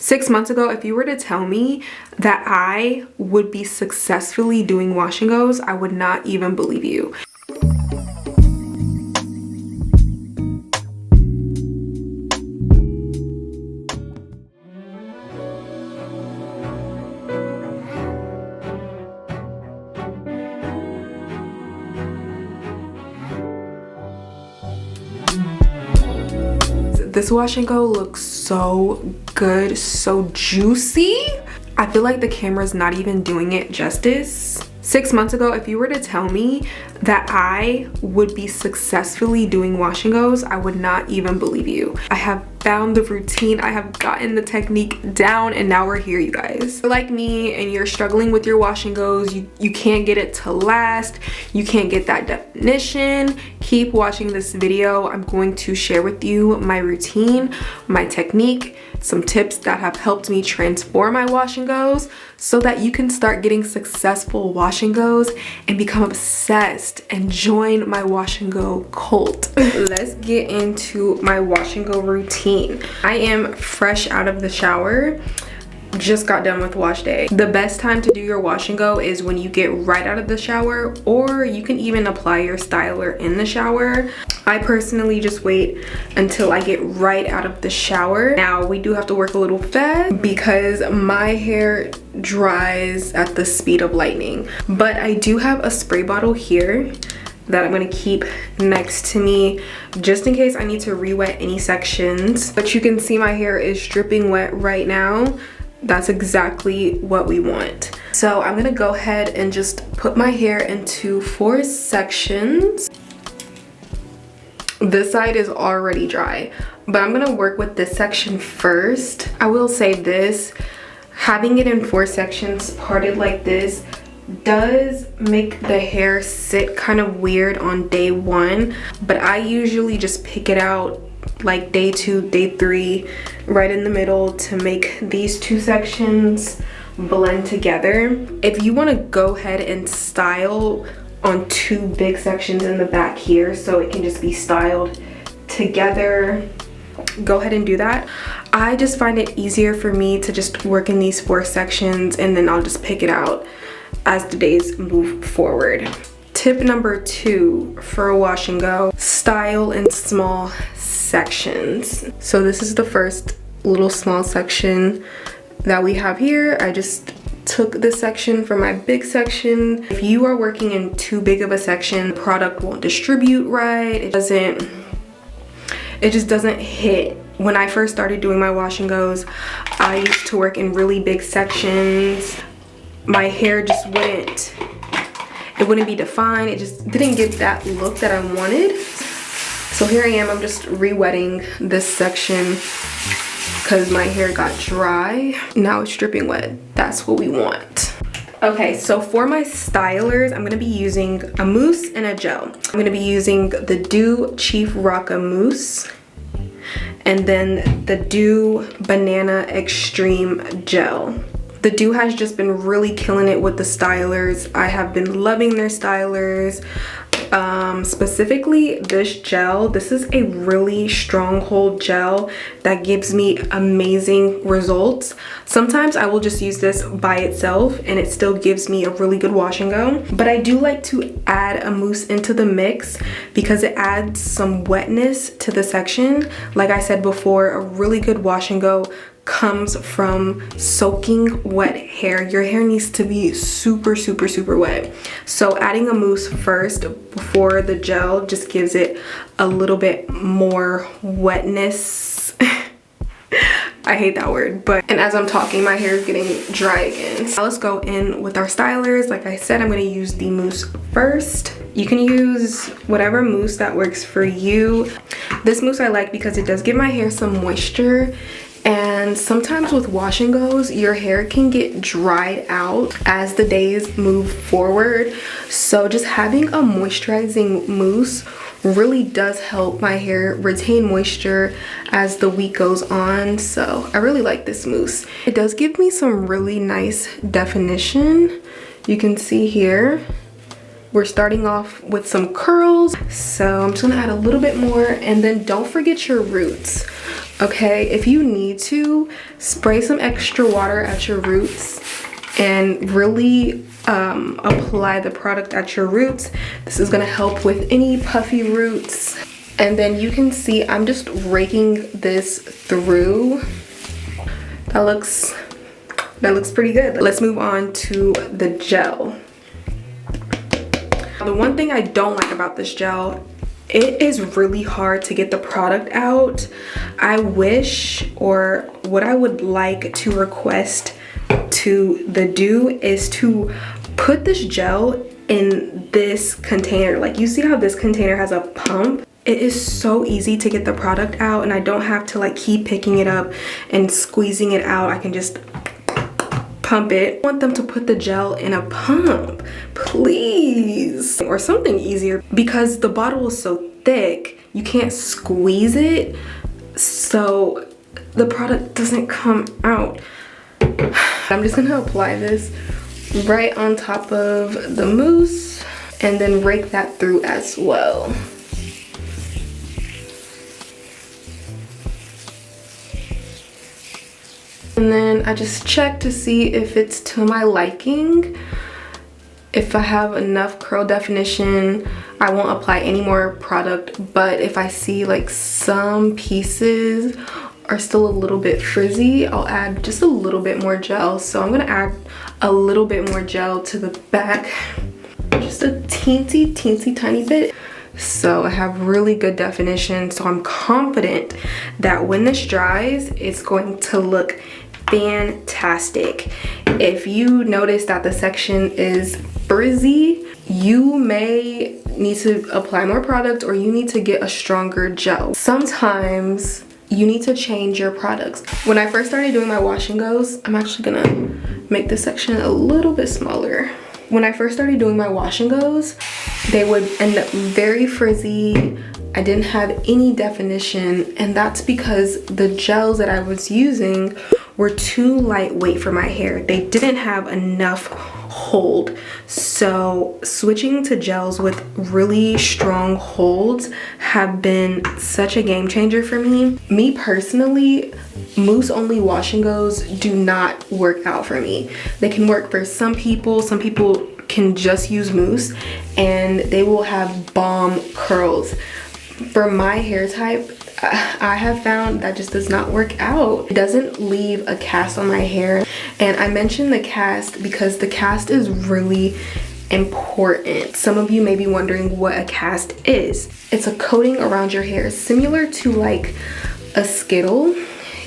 6 months ago, if you were to tell me that I would be successfully doing wash and goes, I would not even believe you. This wash and go looks so good, so juicy. I feel like the camera's not even doing it justice. 6 months ago, if you were to tell me that I would be successfully doing wash and goes, I would not even believe you. I have found the routine, I have gotten the technique down, and now we're here, you guys. If you're like me and you're struggling with your wash and goes, you can't get it to last, you can't get that definition, keep watching this video. I'm going to share with you my routine, my technique, some tips that have helped me transform my wash and goes so that you can start getting successful wash and goes and become obsessed and join my wash and go cult. Let's get into my wash and go routine. I am fresh out of the shower. Just got done with wash day. The best time to do your wash and go is when you get right out of the shower, or you can even apply your styler in the shower. I personally just wait until I get right out of the shower. Now we do have to work a little fast because my hair dries at the speed of lightning, but I do have a spray bottle here that I'm gonna keep next to me just in case I need to re-wet any sections. But you can see my hair is dripping wet right now. That's exactly what we want. So I'm gonna go ahead and just put my hair into 4 sections. This side is already dry, but I'm gonna work with this section first. I will say this, having it in 4 sections parted like this does make the hair sit kind of weird on day 1, but I usually just pick it out like day 2, day 3, right in the middle to make these 2 sections blend together. If you want to go ahead and style on 2 big sections in the back here so it can just be styled together, go ahead and do that. I just find it easier for me to just work in these 4 sections and then I'll just pick it out as the days move forward. Tip number 2 for a wash and go: style in small sections. So this is the first little small section that we have here. I just took this section from my big section. If you are working in too big of a section, the product won't distribute right. It just doesn't hit. When I first started doing my wash and goes, I used to work in really big sections. My hair just wouldn't be defined. It just didn't get that look that I wanted. So here I am, I'm just re-wetting this section because my hair got dry. Now it's dripping wet. That's what we want. Okay, so for my stylers, I'm gonna be using a mousse and a gel. I'm gonna be using the Dew Chief Rocka Mousse and then the Dew Banana Extreme Gel. The Dew has just been really killing it with the stylers. I have been loving their stylers. Specifically this gel. This is a really stronghold gel that gives me amazing results. Sometimes I will just use this by itself and it still gives me a really good wash and go, but I do like to add a mousse into the mix because it adds some wetness to the section. Like I said before, a really good wash and go comes from soaking wet hair. Your hair needs to be super wet. So adding a mousse first before the gel just gives it a little bit more wetness. I hate that word, and as I'm talking, my hair is getting dry again. So let's go in with our stylers. Like I said, I'm gonna use the mousse first. You can use whatever mousse that works for you. This mousse I like because it does give my hair some moisture. And sometimes with wash and goes, your hair can get dried out as the days move forward. So just having a moisturizing mousse really does help my hair retain moisture as the week goes on. So I really like this mousse. It does give me some really nice definition. You can see here, we're starting off with some curls. So I'm just gonna add a little bit more, and then don't forget your roots. Okay, if you need to, spray some extra water at your roots and really apply the product at your roots. This is gonna help with any puffy roots. And then you can see I'm just raking this through. That looks pretty good. Let's move on to the gel. The one thing I don't like about this gel, it is really hard to get the product out. I wish, or what I would like to request to the do is to put this gel in this container. Like, you see how this container has a pump? It is so easy to get the product out, and I don't have to like keep picking it up and squeezing it out. I can just pump it. I want them to put the gel in a pump, please, or something easier, because the bottle is so thick you can't squeeze it, so the product doesn't come out. I'm just gonna apply this right on top of the mousse and then rake that through as well. And then I just check to see if it's to my liking. If I have enough curl definition, I won't apply any more product, but if I see like some pieces are still a little bit frizzy, I'll add just a little bit more gel. So I'm gonna add a little bit more gel to the back, just a teensy tiny bit. So I have really good definition, so I'm confident that when this dries, it's going to look fantastic. If you notice that the section is frizzy, you may need to apply more product, or you need to get a stronger gel. Sometimes you need to change your products. When I first started doing my wash and goes, I'm actually gonna make this section a little bit smaller. When I first started doing my wash and goes, they would end up very frizzy. I didn't have any definition, and that's because the gels that I was using were too lightweight for my hair. They didn't have enough hold. So switching to gels with really strong holds have been such a game changer for me. Me personally, mousse only wash and goes do not work out for me. They can work for some people. Some people can just use mousse and they will have bomb curls. For my hair type, I have found that just does not work out. It doesn't leave a cast on my hair. And I mentioned the cast because the cast is really important. Some of you may be wondering what a cast is. It's a coating around your hair, similar to like a Skittle.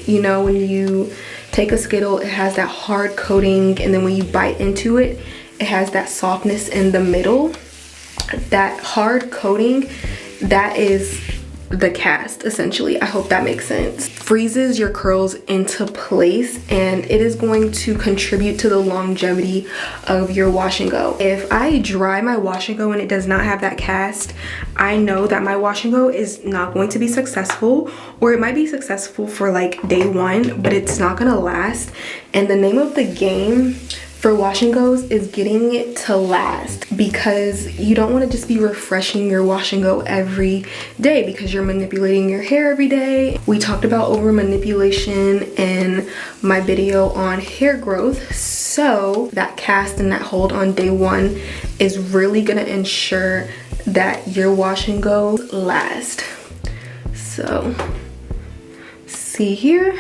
You know, when you take a Skittle, it has that hard coating, and then when you bite into it, it has that softness in the middle. That hard coating, that is the cast essentially. I hope that makes sense. Freezes your curls into place, and it is going to contribute to the longevity of your wash and go. If I dry my wash and go and it does not have that cast, I know that my wash and go is not going to be successful, or it might be successful for like day one, but it's not gonna last. And the name of the game for wash and goes is getting it to last, because you don't want to just be refreshing your wash and go every day because you're manipulating your hair every day. We talked about over manipulation in my video on hair growth, so that cast and that hold on day one is really gonna ensure that your wash and go last. So see here,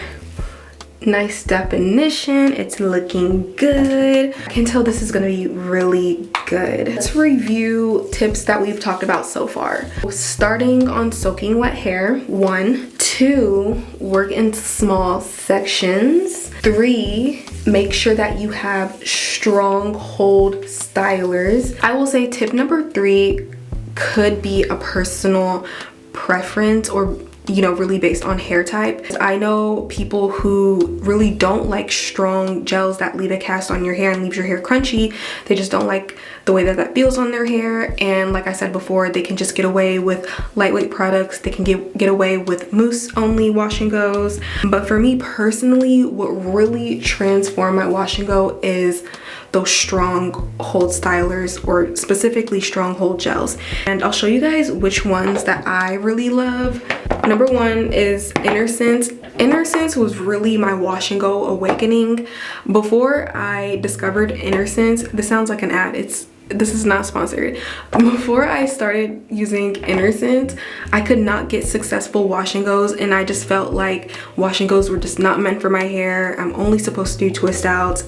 nice definition, it's looking good. I can tell this is gonna be really good. Let's review tips that we've talked about so far. Starting on soaking wet hair, 1. 2, work in small sections. 3, make sure that you have strong hold stylers. I will say tip number 3 could be a personal preference, or you know, really based on hair type. I know people who really don't like strong gels that leave a cast on your hair and leaves your hair crunchy. They just don't like the way that that feels on their hair. And like I said before, they can just get away with lightweight products. They can get away with mousse only wash and goes. But for me personally, what really transformed my wash and go is those strong hold stylers, or specifically strong hold gels. And I'll show you guys which ones that I really love. Number Number one is Inner Sense. Inner Sense was really my wash and go awakening. Before I discovered Inner Sense, this sounds like an ad. This is not sponsored. Before I started using Inner Sense, I could not get successful wash and goes, and I just felt like wash and goes were just not meant for my hair. I'm only supposed to do twist outs.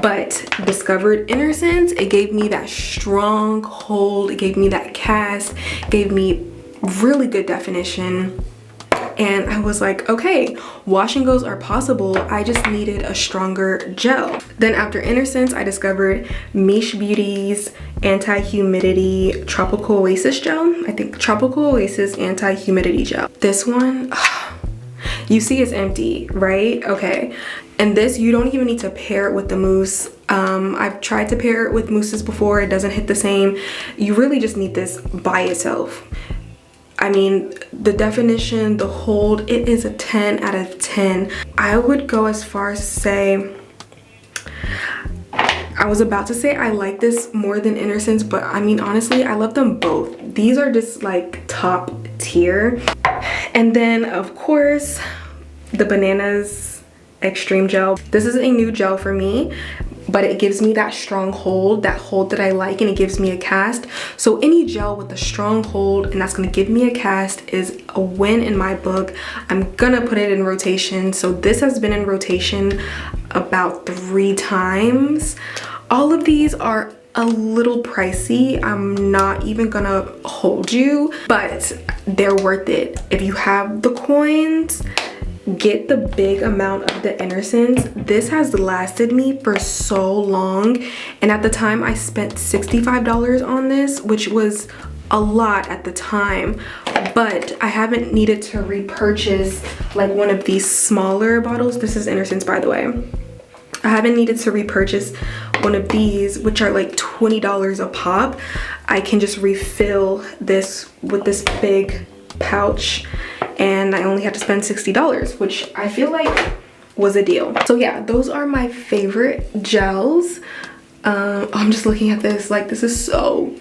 But discovered Inner Sense, it gave me that strong hold, it gave me that cast, gave me really good definition. And I was like, okay, wash and goes are possible. I just needed a stronger gel. Then after Inner Sense, I discovered Miche Beauty's Anti-Humidity Tropical Oasis Gel. I think Tropical Oasis Anti-Humidity Gel. This one, you see it's empty, right? Okay. And this, you don't even need to pair it with the mousse. I've tried to pair it with mousses before. It doesn't hit the same. You really just need this by itself. I mean, the definition, the hold, it is a 10 out of 10. I would go as far as to say, I was about to say I like this more than Inner Sense, but I mean, honestly, I love them both. These are just like top tier. And then of course, the Bananas Extreme Gel. This is a new gel for me, but it gives me that strong hold, that hold that I like, and it gives me a cast. So any gel with a strong hold and that's gonna give me a cast is a win in my book. I'm gonna put it in rotation. So this has been in rotation about 3 times. All of these are a little pricey. I'm not even gonna hold you, but they're worth it. If you have the coins, get the big amount of the Inner Sense. This has lasted me for so long, and at the time I spent $65 on this, which was a lot at the time, but I haven't needed to repurchase like one of these smaller bottles. This is Inner Sense, by the way. I haven't needed to repurchase one of these, which are like $20 a pop. I can just refill this with this big pouch, and I only had to spend $60, which I feel like was a deal. So yeah, those are my favorite gels. I'm just looking at this, like, this is so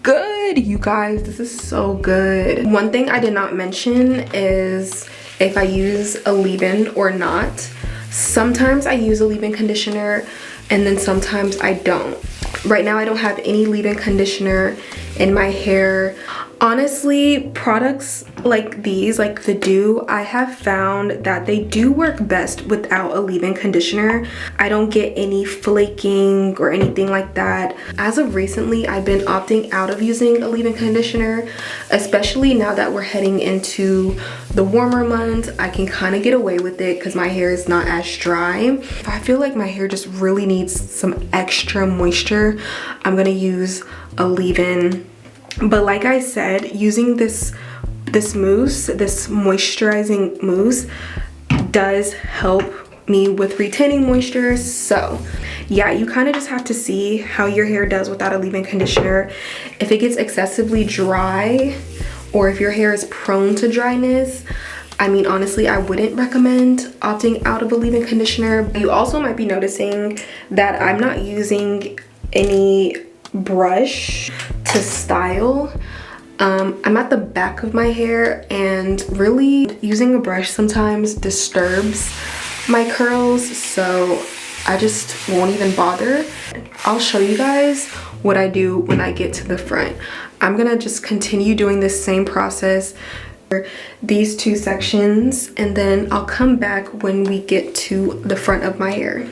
good, you guys. This is so good. One thing I did not mention is if I use a leave-in or not. Sometimes I use a leave-in conditioner, and then sometimes I don't. Right now I don't have any leave-in conditioner in my hair. Honestly, products like these, like the Dew, I have found that they do work best without a leave-in conditioner. I don't get any flaking or anything like that. As of recently, I've been opting out of using a leave-in conditioner, especially now that we're heading into the warmer months. I can kind of get away with it because my hair is not as dry. If I feel like my hair just really needs some extra moisture, I'm gonna use a leave-in. But like I said, using this mousse, this moisturizing mousse, does help me with retaining moisture. So yeah, you kind of just have to see how your hair does without a leave-in conditioner. If it gets excessively dry, or if your hair is prone to dryness, I mean, honestly, I wouldn't recommend opting out of a leave-in conditioner. You also might be noticing that I'm not using any brush to style. I'm at the back of my hair, and really using a brush sometimes disturbs my curls, so I just won't even bother. I'll show you guys what I do when I get to the front. I'm gonna just continue doing this same process for these 2 sections, and then I'll come back when we get to the front of my hair.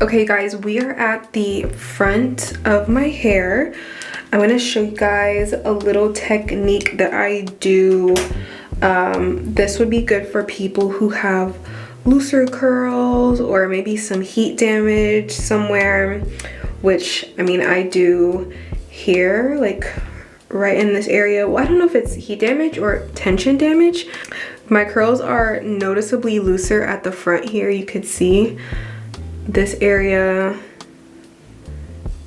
Okay guys, we are at the front of my hair. I'm gonna show you guys a little technique that I do. This would be good for people who have looser curls or maybe some heat damage somewhere, which I mean I do here, like right in this area. Well, I don't know if it's heat damage or tension damage. My curls are noticeably looser at the front here. You could see this area,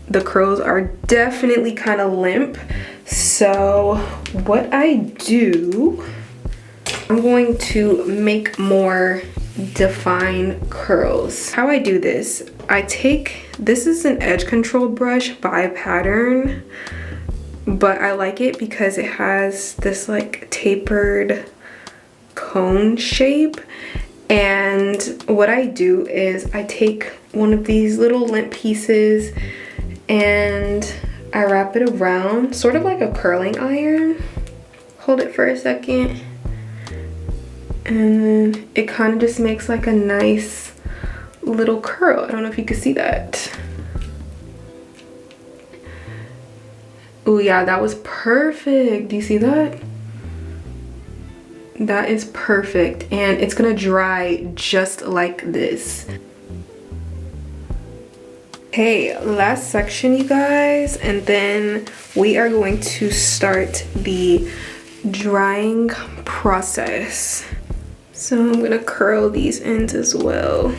the curls are definitely kind of limp. So what I do, I'm going to make more defined curls. How I do this, I take, this is an edge control brush by Pattern, but I like it because it has this like tapered cone shape. And what I do is I take one of these little lint pieces and I wrap it around, sort of like a curling iron. Hold it for a second. And then it kind of just makes like a nice little curl. I don't know if you can see that. Oh yeah, that was perfect. Do you see that? That is perfect, and it's gonna dry just like this. Okay, last section, you guys, and then we are going to start the drying process. So I'm gonna curl these ends as well.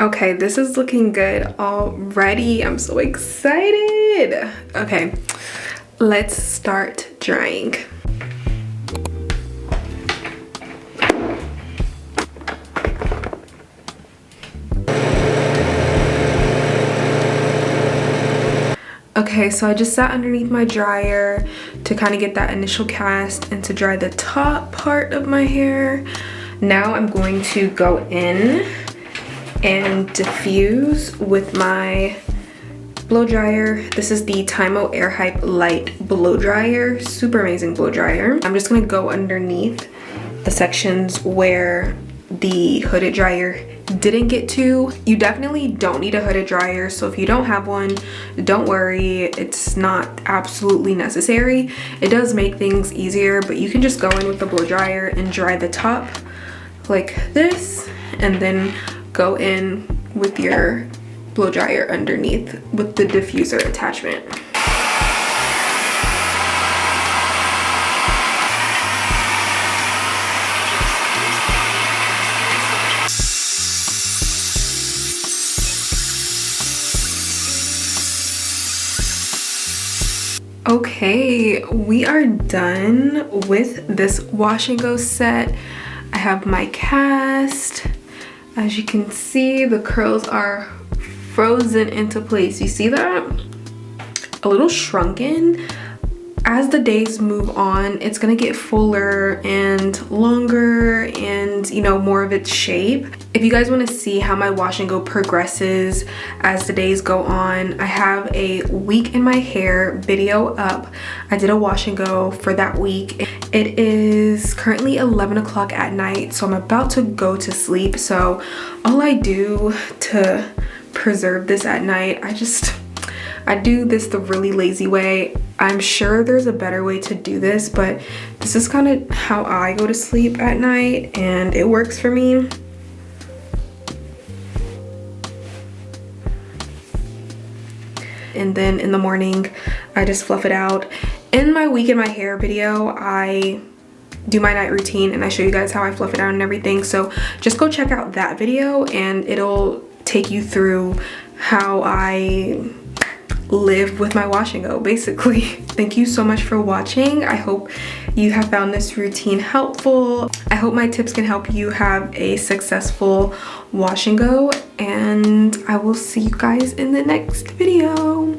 Okay, this is looking good already. I'm so excited. Okay, let's start drying. Okay, so I just sat underneath my dryer to kind of get that initial cast and to dry the top part of my hair. Now I'm going to go in and diffuse with my blow dryer. This is the Tymo Air Hype Light blow dryer. Super amazing blow dryer. I'm just gonna go underneath the sections where the hooded dryer didn't get to. You definitely don't need a hooded dryer, so if you don't have one, don't worry. It's not absolutely necessary. It does make things easier, but you can just go in with the blow dryer and dry the top like this, and then go in with your blow dryer underneath with the diffuser attachment. Okay, we are done with this wash and go set. I have my cast. As you can see, the curls are frozen into place. You see that? A little shrunken. As the days move on, it's gonna get fuller and longer and, you know, more of its shape. If you guys want to see how my wash and go progresses as the days go on, I have a week in my hair video up. I did a wash and go for that week. It is currently 11 o'clock at night, so I'm about to go to sleep. So all I do to preserve this at night, I do this the really lazy way. I'm sure there's a better way to do this, but this is kind of how I go to sleep at night and it works for me. And then in the morning, I just fluff it out. In my week in my hair video, I do my night routine and I show you guys how I fluff it out and everything. So just go check out that video and it'll take you through how I live with my wash and go, basically. Thank you so much for watching. I hope you have found this routine helpful. I hope my tips can help you have a successful wash and go, and I will see you guys in the next video.